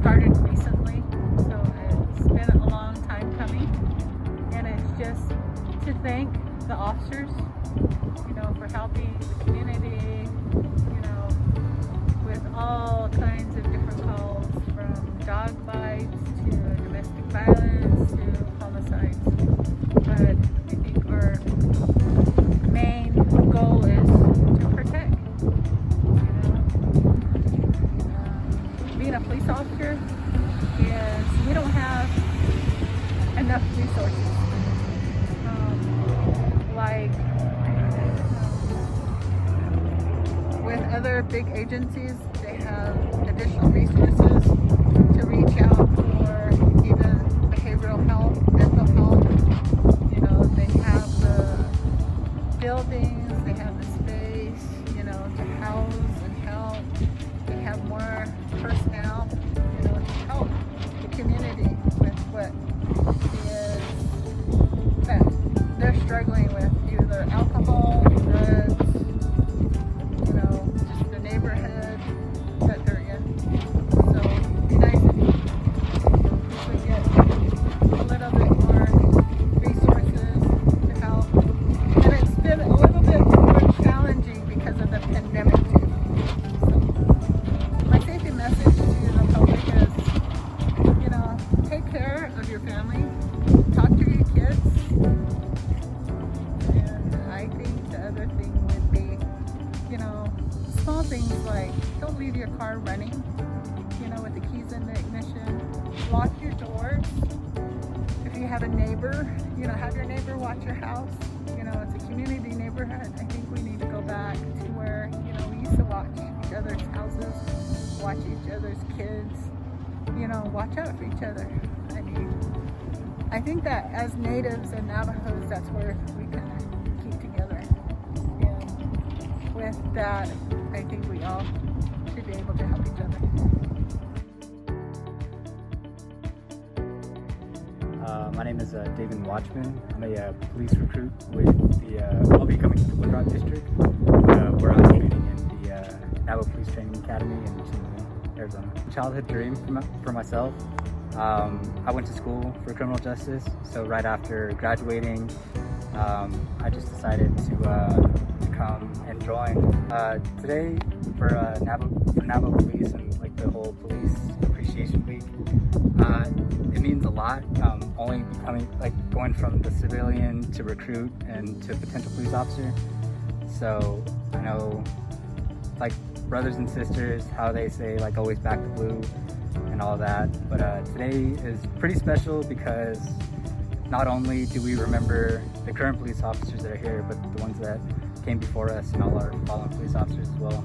started recently, so it's been a long time coming, and it's just to thank the officers, you know, for helping the community, you know, with all kinds of different calls, from dog bites to domestic violence to homicides. But I think our main goal is to protect. Being a police officer is, we don't have enough resources. With other big agencies, they have additional resources to reach out for even behavioral health, mental health. You know, they have the buildings, they have the space, you know, to house and help. They have more personnel, you know, to help the community with what is that they're struggling with, either alcohol, drugs, you know, just the neighborhood that they're in. So it'd be nice if we get a little bit more resources to help. And it's been a little bit more challenging because of the pandemic too. So my safety message to the public is, you know, take care of your family, talk to your kids. I think the other thing would be, you know, small things like don't leave your car running, you know, with the keys in the ignition. Lock your doors. If you have a neighbor, you know, have your neighbor watch your house. You know, it's a community neighborhood. I think we need to go back to where, you know, we used to watch each other's houses, watch each other's kids, you know, watch out for each other. I mean, I think that as natives and Navajos, that's where we can keep together. And with that, I think we all should be able to help each other. My name is David Watchman. I'm a police recruit with the, I'll be coming to the Woodrock District, where I'm training in the Navajo Police Training Academy in Chinle, Arizona. Childhood dream for myself. I went to school for criminal justice, so right after graduating, I just decided to come and join. Today, for Navajo Police and like the whole Police Appreciation Week, it means a lot. Only becoming, like, going from the civilian to recruit and to potential police officer. So I know, like, brothers and sisters, how they say, like, always back the blue and all that. But today is pretty special because not only do we remember the current police officers that are here, but the ones that came before us and all our fallen police officers as well.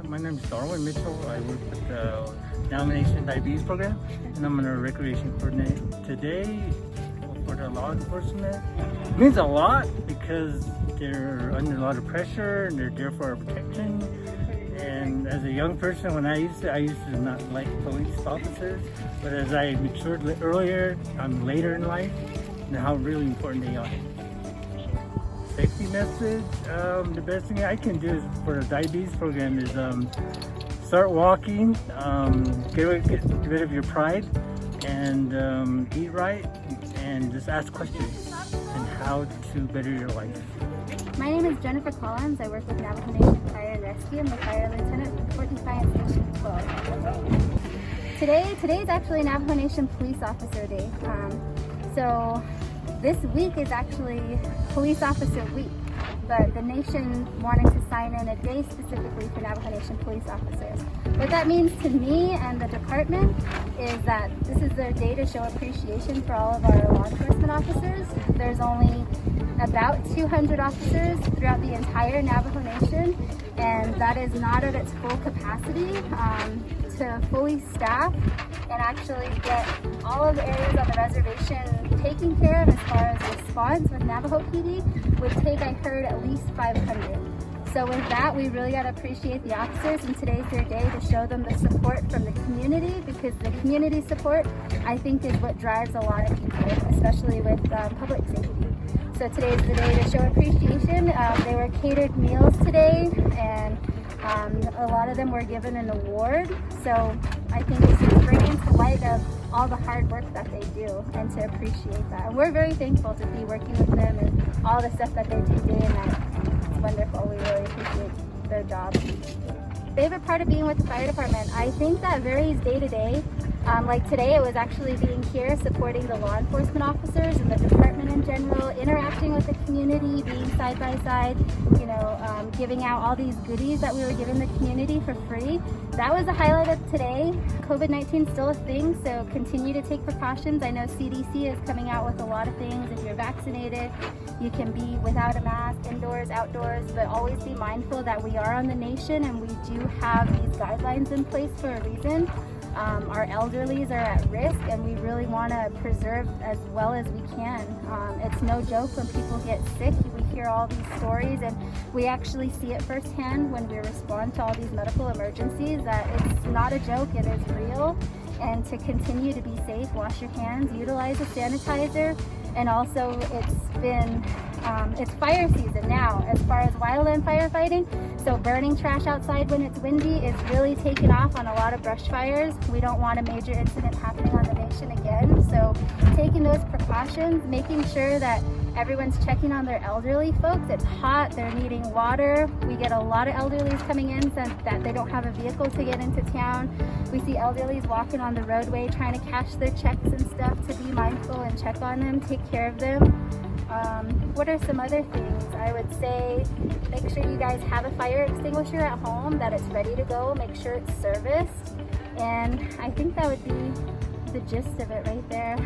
My name is Darwin Mitchell. I work with the Navajo Nation Diabetes Program, and I'm a recreation coordinator. Today, for the law enforcement, it means a lot because they're under a lot of pressure and they're there for our protection. And as a young person, when I used to not like police officers, but as I matured earlier, later in life, and how really important they are. Safety message, the best thing I can do is for the diabetes program is start walking, get rid of your pride, and eat right, and just ask questions and how to better your life. My name is Jennifer Collins. I work with Navajo Nation Fire and Rescue. I'm the fire lieutenant for Fort Defiance Station 12. Today is actually Navajo Nation Police Officer Day. So this week is actually Police Officer Week, but the nation wanted to sign in a day specifically for Navajo Nation Police Officers. What that means to me and the department is that this is their day to show appreciation for all of our law enforcement officers. There's only about 200 officers throughout the entire Navajo Nation, and that is not at its full capacity. To fully staff and actually get all of the areas on the reservation taken care of as far as response with Navajo PD would take, I heard, at least 500. So with that, we really got to appreciate the officers, and today's their day to show them the support from the community, because the community support, I think, is what drives a lot of people, especially with public safety. So today's the day to show appreciation. They were catered meals today, and a lot of them were given an award. So I think it's just bringing to light of all the hard work that they do, and to appreciate that. And we're very thankful to be working with them and all the stuff that they do day and night. It's wonderful. We really appreciate their job. Favorite part of being with the fire department? I think that varies day to day. Like today, it was actually being here supporting the law enforcement officers and the department in general, interacting with the community, being side by side, you know, giving out all these goodies that we were giving the community for free. That was the highlight of today. COVID-19 is still a thing, so continue to take precautions. I know CDC is coming out with a lot of things. If you're vaccinated, you can be without a mask, indoors, outdoors, but always be mindful that we are on the nation and we do have these guidelines in place for a reason. Our elderlies are at risk, and we really want to preserve as well as we can. It's no joke when people get sick. We hear all these stories, and we actually see it firsthand when we respond to all these medical emergencies, that it's not a joke, it is real. And to continue to be safe, wash your hands, utilize a sanitizer, and also it's fire season now as far as wildland firefighting. So burning trash outside when it's windy is really taken off on a lot of brush fires. We don't want a major incident happening on the nation again. So taking those precautions, making sure that everyone's checking on their elderly folks. It's hot, they're needing water. We get a lot of elderlies coming in since that they don't have a vehicle to get into town. We see elderlies walking on the roadway trying to cash their checks and stuff. To be mindful and check on them, take care of them. What are some other things? I would say make sure you guys have a fire extinguisher at home, that it's ready to go, make sure it's serviced, and I think that would be the gist of it right there.